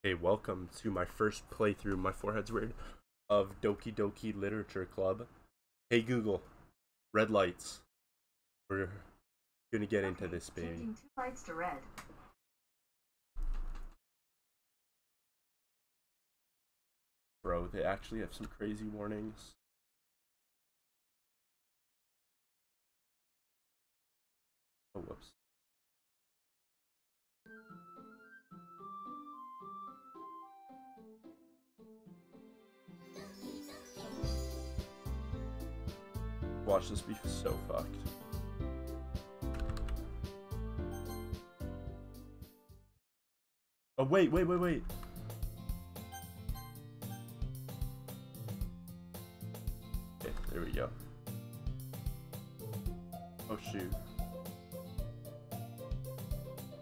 Hey, welcome to my first playthrough, my forehead's weird, of Doki Doki Literature Club. Hey Google, red lights. We're gonna get into this, baby. Changing 2 lights to red. Bro, they actually have some crazy warnings. Oh, whoops. Watch this be so fucked. Oh, wait. Okay, there we go. Oh, shoot.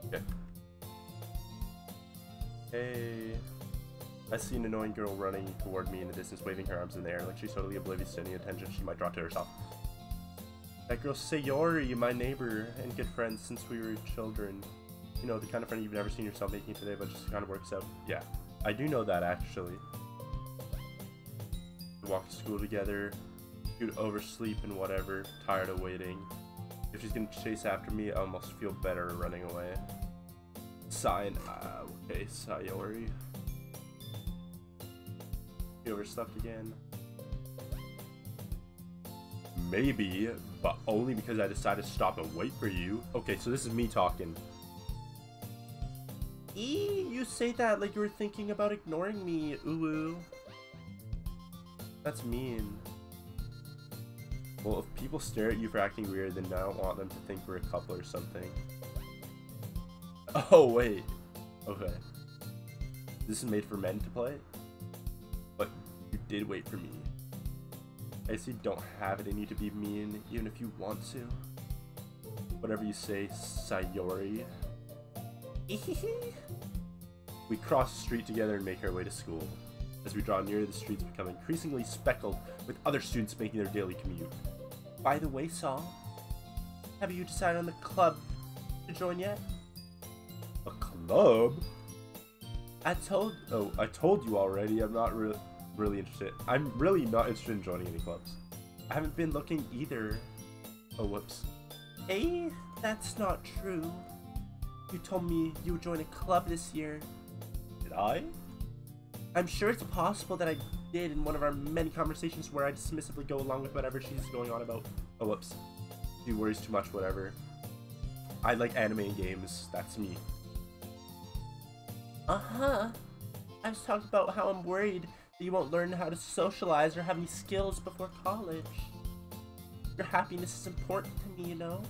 Okay. Hey. I see an annoying girl running toward me in the distance, waving her arms in the air like she's totally oblivious to any attention she might draw to herself. That girl's Sayori, my neighbor and good friend since we were children. You know, the kind of friend you've never seen yourself making today, but just kind of works out. Yeah, I do know that, actually. We walk to school together, you'd oversleep and whatever, tired of waiting. If she's gonna chase after me, I almost feel better running away. Sign, okay, Sayori. You overslept again? Maybe, but only because I decided to stop and wait for you. Okay, so this is me talking. You say that like you were thinking about ignoring me, ooh. That's mean. Well, if people stare at you for acting weird, then I don't want them to think we're a couple or something. Oh, wait. Okay. This is made for men to play? But you did wait for me. I guess you don't have it in you to be mean, even if you want to. Whatever you say, Sayori. We cross the street together and make our way to school. As we draw near, the streets become increasingly speckled with other students making their daily commute. By the way, Saul, have you decided on the club to join yet? A club? I told you already. I'm not really interested. I'm really not interested in joining any clubs. I haven't been looking either. Oh, whoops. Hey, that's not true. You told me you would join a club this year. Did I? I'm sure it's possible that I did in one of our many conversations where I dismissively go along with whatever she's going on about. Oh, whoops. She worries too much, whatever. I like anime and games. That's me. Uh-huh. I was talking about how I'm worried that you won't learn how to socialize or have any skills before college. Your happiness is important to me, you know?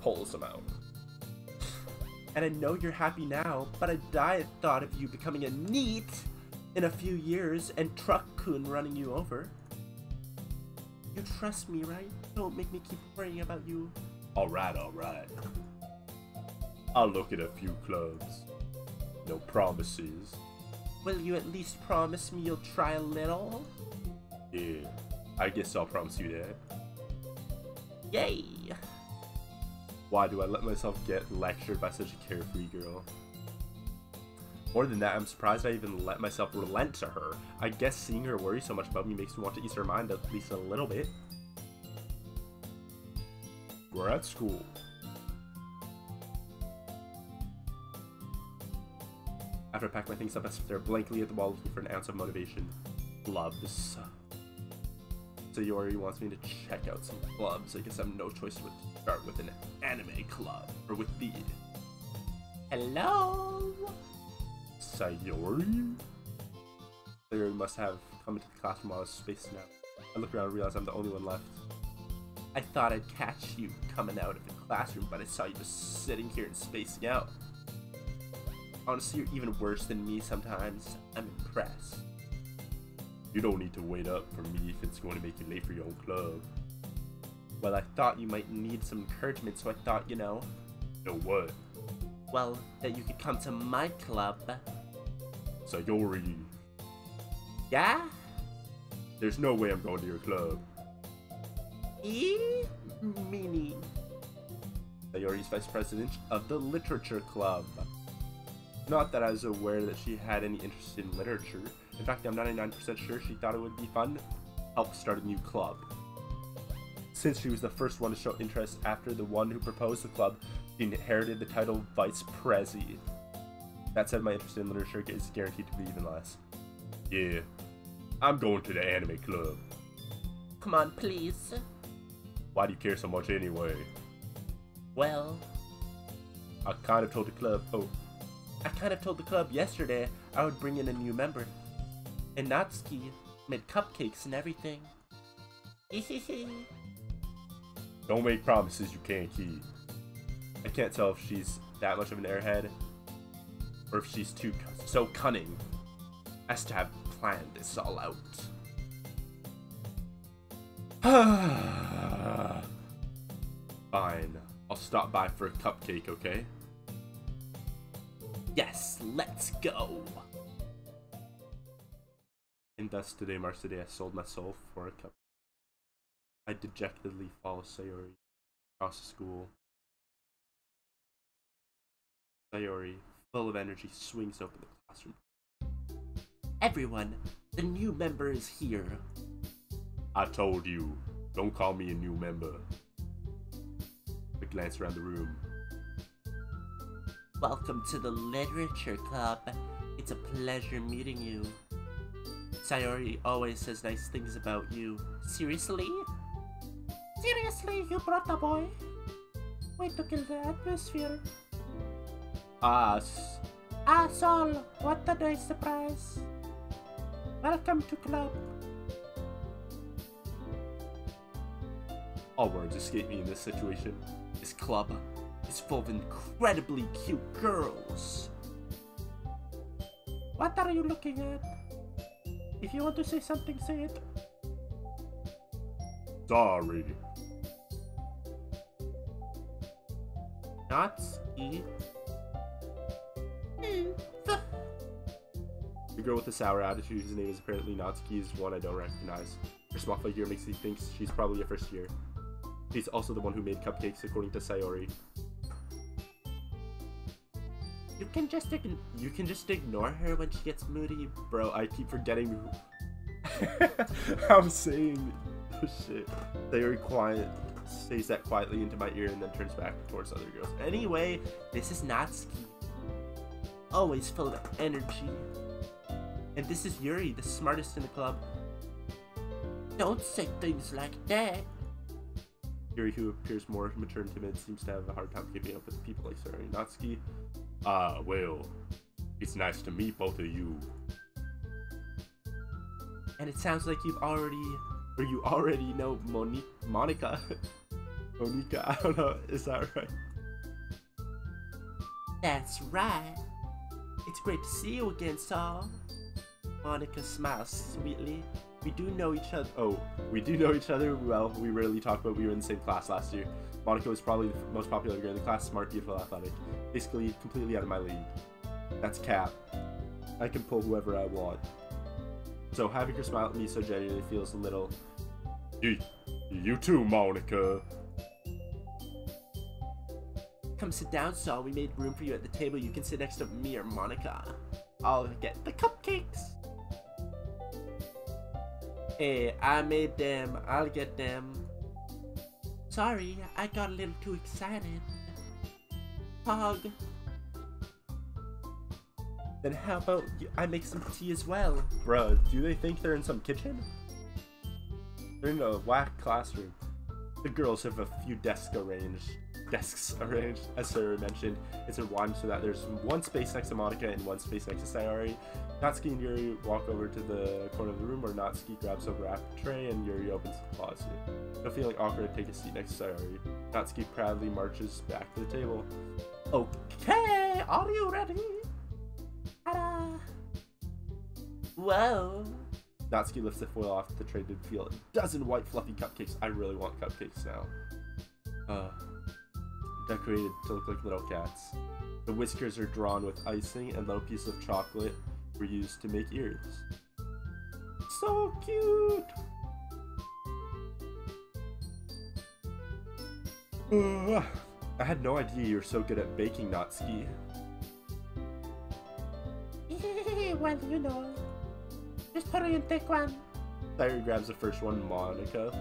Pulls him out. And I know you're happy now, but I die at thought of you becoming a NEET in a few years and Truck-kun running you over. You trust me, right? Don't make me keep worrying about you. Alright. I'll look at a few clubs. No promises. Will you at least promise me you'll try a little? Yeah, I guess I'll promise you that. Yay! Why do I let myself get lectured by such a carefree girl? More than that, I'm surprised I even let myself relent to her. I guess seeing her worry so much about me makes me want to ease her mind at least a little bit. We're at school. After I pack my things up, I stare blankly at the wall looking for an ounce of motivation. Clubs. Sayori wants me to check out some clubs. I guess I have no choice but to start with an anime club. Or with the... Hello? Sayori? Sayori must have come into the classroom while I was spacing out. I look around and realize I'm the only one left. I thought I'd catch you coming out of the classroom, but I saw you just sitting here and spacing out. Honestly, you're even worse than me sometimes. I'm impressed. You don't need to wait up for me if it's going to make you late for your own club. Well, I thought you might need some encouragement, so I thought, you know... Know what? Well, that you could come to my club. Sayori. Yeah? There's no way I'm going to your club. Meaning? Sayori's vice president of the literature club. Not that I was aware that she had any interest in literature. In fact, I'm 99% sure she thought it would be fun to help start a new club. Since she was the first one to show interest after the one who proposed the club, she inherited the title Vice Prezi. That said, my interest in literature is guaranteed to be even less. Yeah, I'm going to the anime club. Come on, please. Why do you care so much anyway? Well, I kind of told the club, yesterday I would bring in a new member. And Natsuki made cupcakes and everything. don't make promises you can't keep. I can't tell if she's that much of an airhead, or if she's so cunning as to have planned this all out. Fine, I'll stop by for a cupcake, okay? Yes, let's go! And thus today marks the day I sold my soul for a cup. I dejectedly follow Sayori across the school. Sayori, full of energy, swings open the classroom. Everyone, the new member is here. I told you, don't call me a new member. A glance around the room. Welcome to the Literature Club. It's a pleasure meeting you. Sayori always says nice things about you. Seriously? Seriously, you brought the boy? Way to kill the atmosphere. Sol, what a nice surprise. Welcome to club. All words escape me in this situation. This club is full of incredibly cute girls. What are you looking at? If you want to say something, say it. Sorry. Natsuki. The girl with the sour attitude, whose name is apparently Natsuki, is one I don't recognize. Her small figure makes me think she's probably a first year. She's also the one who made cupcakes, according to Sayori. You can just ignore her when she gets moody. Bro, I keep forgetting who I'm saying. Oh shit. Sayori says that quietly into my ear and then turns back towards other girls. Anyway, this is Natsuki. Always full of energy. And this is Yuri, the smartest in the club. Don't say things like that. Yuri, who appears more mature and timid, seems to have a hard time keeping up with people like Sayori. Natsuki. Well, it's nice to meet both of you. And it sounds like you already know Monica. Monica, I don't know, is that right? That's right. It's great to see you again, Saul. Monica smiles sweetly. We do know each other. Oh, we do know each other well. We rarely talk, but we were in the same class last year. Monica was probably the most popular girl in the class, smart, beautiful, athletic. Basically, completely out of my league. That's cap. I can pull whoever I want. So having her smile at me so genuinely feels a little... You too, Monica. Come sit down, Saul. We made room for you at the table. You can sit next to me or Monica. I'll get the cupcakes. Hey, I made them. I'll get them. Sorry, I got a little too excited. Pog. Then how about I make some tea as well? Bruh, do they think they're in some kitchen? They're in a whack classroom. The girls have a few desks arranged, as Sarah mentioned. It's in one so that there's one space next to Monica and one space next to Sayori. Natsuki and Yuri walk over to the corner of the room where Natsuki grabs a wrap tray and Yuri opens the closet. No feeling awkward, take a seat next to Sayori. Natsuki proudly marches back to the table. Okay, are you ready? Ta-da! Whoa! Natsuki lifts the foil off the tray to feel a dozen white fluffy cupcakes. I really want cupcakes now. Decorated to look like little cats. The whiskers are drawn with icing and little pieces of chocolate were used to make ears. So cute! I had no idea you were so good at baking, Natsuki. Well, you know. Just hurry and take one. Sayori grabs the first one, Monica.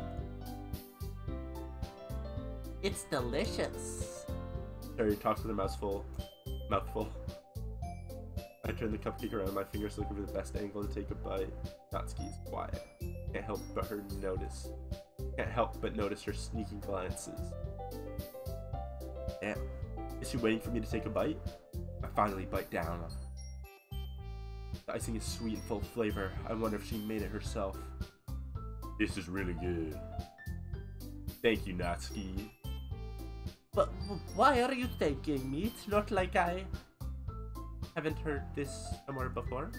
It's delicious. Sayori talks with her mouthful. I turn the cupcake around, my fingers looking for the best angle to take a bite. Natsuki's quiet. Can't help but notice her sneaking glances. Damn. Is she waiting for me to take a bite? I finally bite down. The icing is sweet and full of flavor. I wonder if she made it herself. This is really good. Thank you, Natsuki. But why are you thanking me? It's not like I haven't heard this somewhere before.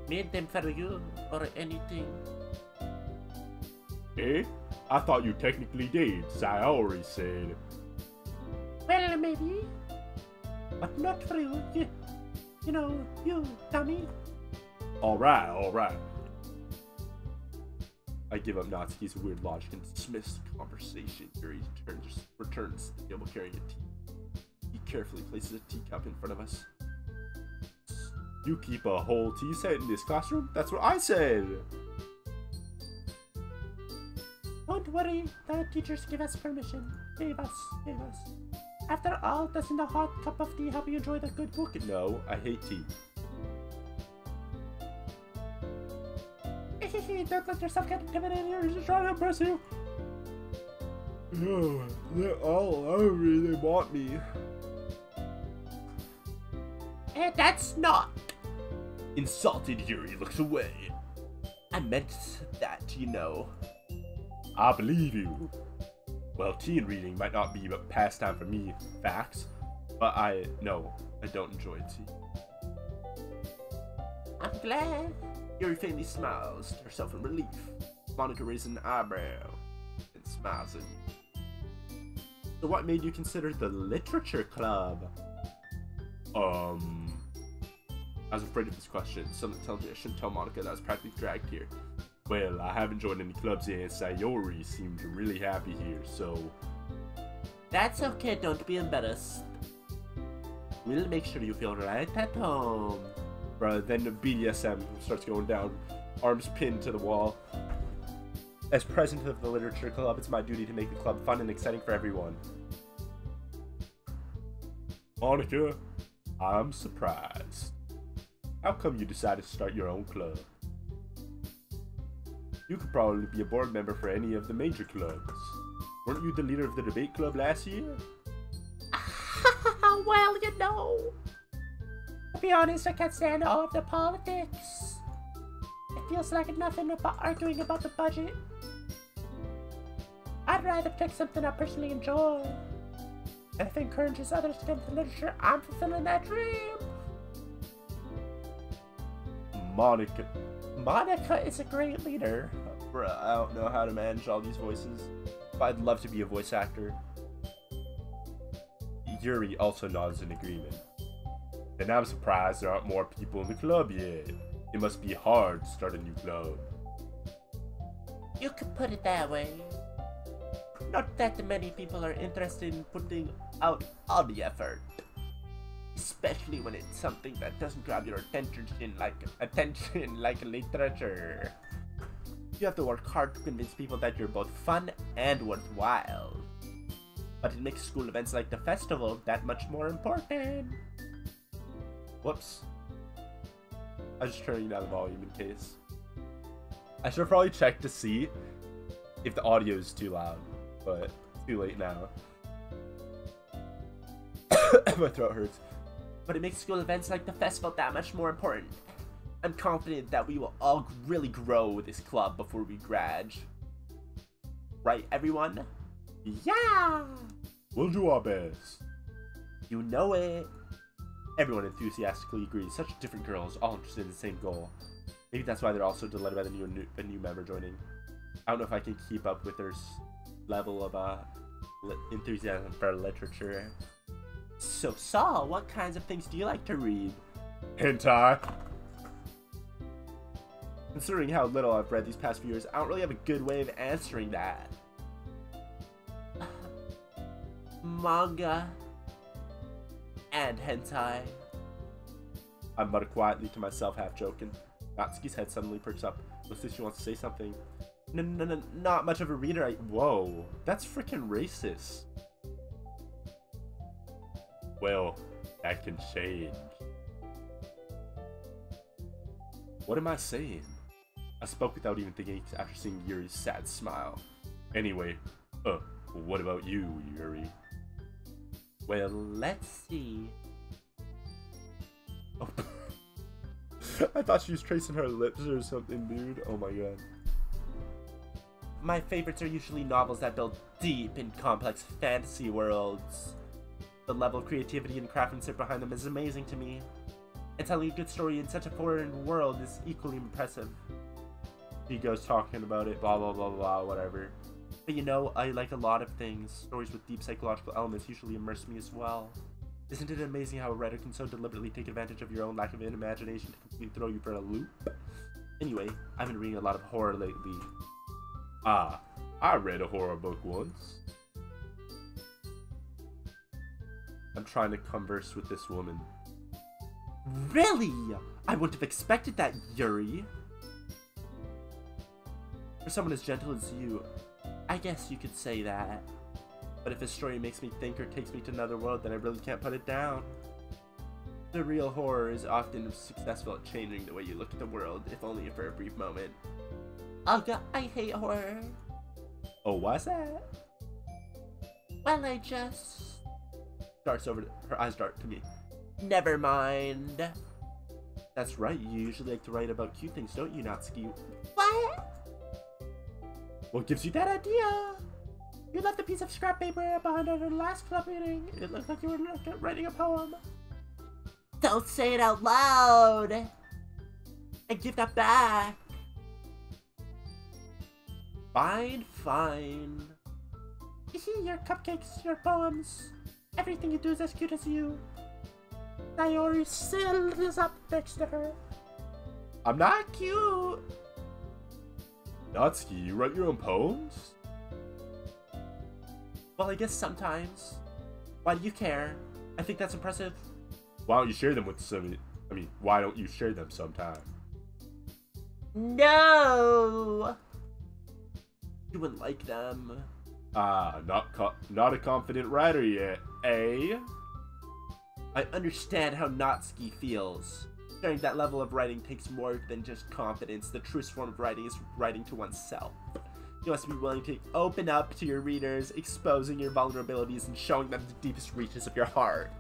Made them for you or anything. Eh? I thought you technically did, Sayori said. Well, maybe. But not for you. You know, you, Tommy. Alright. I give up Natsuki's weird logic and dismiss the conversation. Yuri returns to the table carrying a tea. He carefully places a teacup in front of us. You keep a whole tea set in this classroom? That's what I said! Don't worry, the teachers give us permission. Gave us. After all, doesn't a hot cup of tea help you enjoy the good book? No, I hate tea. Don't let yourself get intimidated here. He's just trying to impress you. No, they're all over me. They want me. That's not. Insulted, Yuri looks away. I meant that, you know. I believe you. Well, tea and reading might not be a pastime for me, facts. But I don't enjoy tea. I'm glad. Yuri faintly smiles to herself in relief. Monica raises an eyebrow and smiles at me. So what made you consider the literature club? I was afraid of this question. Something tells me I shouldn't tell Monica that I was practically dragged here. Well, I haven't joined any clubs yet, and Sayori seemed really happy here, so... That's okay, don't be embarrassed. We'll make sure you feel right at home. Bruh, then the BDSM starts going down, arms pinned to the wall. As president of the literature club, it's my duty to make the club fun and exciting for everyone. Monica, I'm surprised. How come you decided to start your own club? You could probably be a board member for any of the major clubs. Weren't you the leader of the debate club last year? Well, you know. To be honest, I can't stand all of the politics. It feels like nothing but arguing about the budget. I'd rather pick something I personally enjoy. And if it encourages others to get into literature, I'm fulfilling that dream. Monica is a great leader. Bruh, I don't know how to manage all these voices. But I'd love to be a voice actor. Yuri also nods in agreement. And I'm surprised there aren't more people in the club yet. It must be hard to start a new club. You could put it that way. Not that many people are interested in putting out all the effort. Especially when it's something that doesn't grab your attention like literature. You have to work hard to convince people that you're both fun and worthwhile. But it makes school events like the festival that much more important. Whoops. I was just turning down the volume in case. I should probably check to see if the audio is too loud, but it's too late now. My throat hurts. But it makes school events like the festival that much more important. I'm confident that we will all really grow this club before we grad. Right, everyone? Yeah! We'll do our best. You know it. Everyone enthusiastically agrees. Such different girls, all interested in the same goal. Maybe that's why they're also delighted by the new member joining. I don't know if I can keep up with their level of enthusiasm for literature. So, Saul, what kinds of things do you like to read? Hentai. Considering how little I've read these past few years, I don't really have a good way of answering that. Manga and hentai. I mutter quietly to myself, half joking. Natsuki's head suddenly perks up. Looks like she wants to say something. No, not much of a reader. Whoa, that's freaking racist. Well, that can change. What am I saying? I spoke without even thinking after seeing Yuri's sad smile. Anyway, what about you, Yuri? Well, let's see. Oh. I thought she was tracing her lips or something, dude. Oh my god. My favorites are usually novels that build deep and complex fantasy worlds. The level of creativity and craftsmanship behind them is amazing to me. And telling a good story in such a foreign world is equally impressive. He goes talking about it, blah blah blah blah, whatever. But you know, I like a lot of things. Stories with deep psychological elements usually immerse me as well. Isn't it amazing how a writer can so deliberately take advantage of your own lack of imagination to completely throw you for a loop? Anyway, I've been reading a lot of horror lately. Ah, I read a horror book once. I'm trying to converse with this woman. Really? I wouldn't have expected that, Yuri. For someone as gentle as you, I guess you could say that. But if a story makes me think or takes me to another world, then I really can't put it down. The real horror is often successful at changing the way you look at the world, if only for a brief moment. Ugh, I hate horror. Oh, why's that? Well, I just... Her eyes dart to me. Never mind. That's right, you usually like to write about cute things, don't you, Natsuki? What? What gives you that idea? You left a piece of scrap paper behind at our last club meeting. It looked like you were writing a poem. Don't say it out loud. I give that back. Fine. Your cupcakes, your poems. Everything you do is as cute as you. Sayori still is up next to her. I'm not cute. Natsuki, you write your own poems? Well, I guess sometimes. Why do you care? I think that's impressive. Why don't you share them with some... why don't you share them sometime? No! You wouldn't like them. Ah, not a confident writer yet, eh? I understand how Natsuki feels. Sharing that level of writing takes more than just confidence. The truest form of writing is writing to oneself. You must be willing to open up to your readers, exposing your vulnerabilities and showing them the deepest reaches of your heart.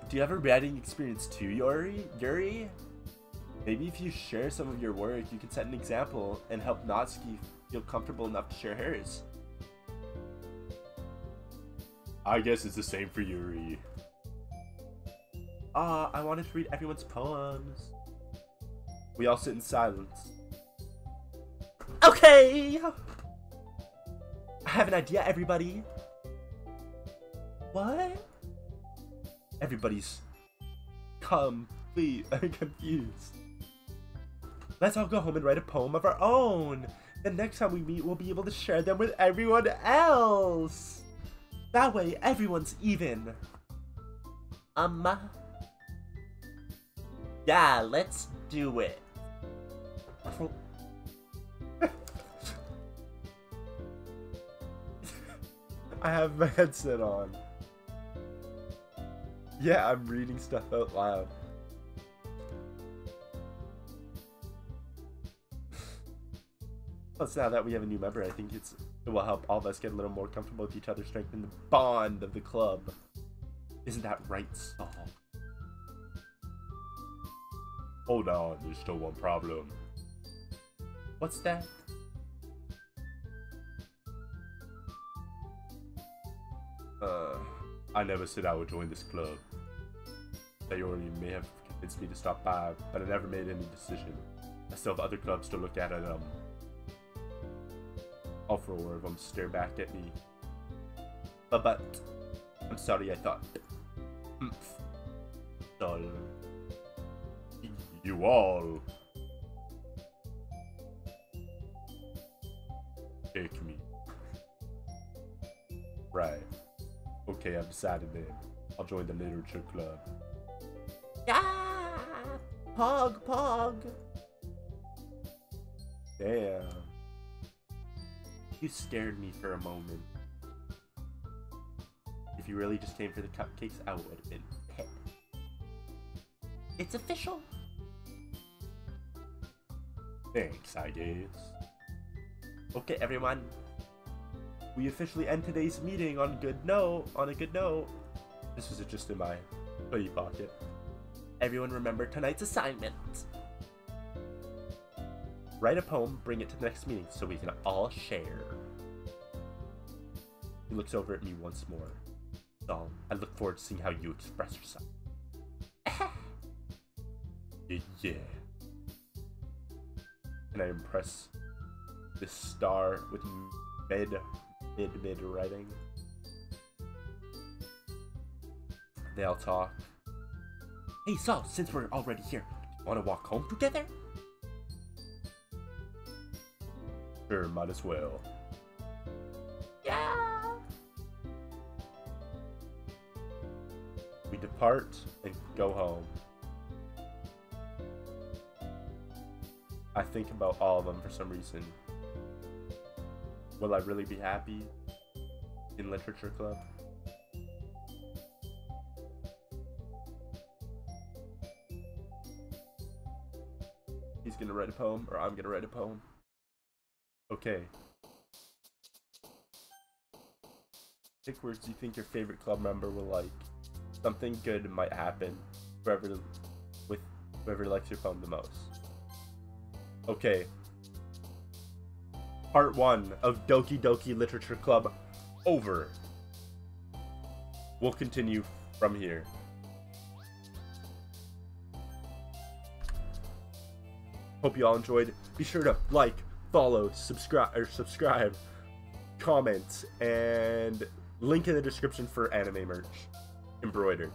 Do you have a writing experience too, Yuri? Maybe if you share some of your work, you can set an example and help Natsuki feel comfortable enough to share hers. I guess it's the same for Yuri. I wanted to read everyone's poems. We all sit in silence. Okay! I have an idea, everybody. What? Everybody's complete confused. Let's all go home and write a poem of our own. The next time we meet, we'll be able to share them with everyone else. That way, everyone's even. Yeah, let's do it. I have my headset on. Yeah, I'm reading stuff out loud. Plus, now that we have a new member, I think it will help all of us get a little more comfortable with each other, strengthen the bond of the club. Isn't that right, Saul? Hold on, there's still one problem. What's that? I never said I would join this club. Sayori may have convinced me to stop by, but I never made any decision. I still have other clubs to look at, and all four of them stare back at me. But I'm sorry, I thought. So, you all take me. Right. Okay, I've decided then. I'll join the literature club. Yeah! Pog, pog! Damn. You scared me for a moment. If you really just came for the cupcakes, I would have been pissed. It's official. Thanks, I guess. Okay, everyone. We officially end today's meeting on a good note. This was just in my hoodie pocket. Everyone remember tonight's assignment. Write a poem, bring it to the next meeting so we can all share. He looks over at me once more. So, I look forward to seeing how you express yourself. Yeah. Can I impress this star with mid writing? They all talk. Hey Saul, since we're already here, want to walk home together? Sure, might as well. Yeah! We depart and go home. I think about all of them for some reason. Will I really be happy in literature club? He's gonna write a poem, or I'm gonna write a poem. Okay. Pick words you think your favorite club member will like. Something good might happen with whoever likes your poem the most. Okay. Part 1 of Doki Doki Literature Club over. We'll continue from here. Hope you all enjoyed. Be sure to like, follow, subscribe, comment, and link in the description for anime merch embroidered.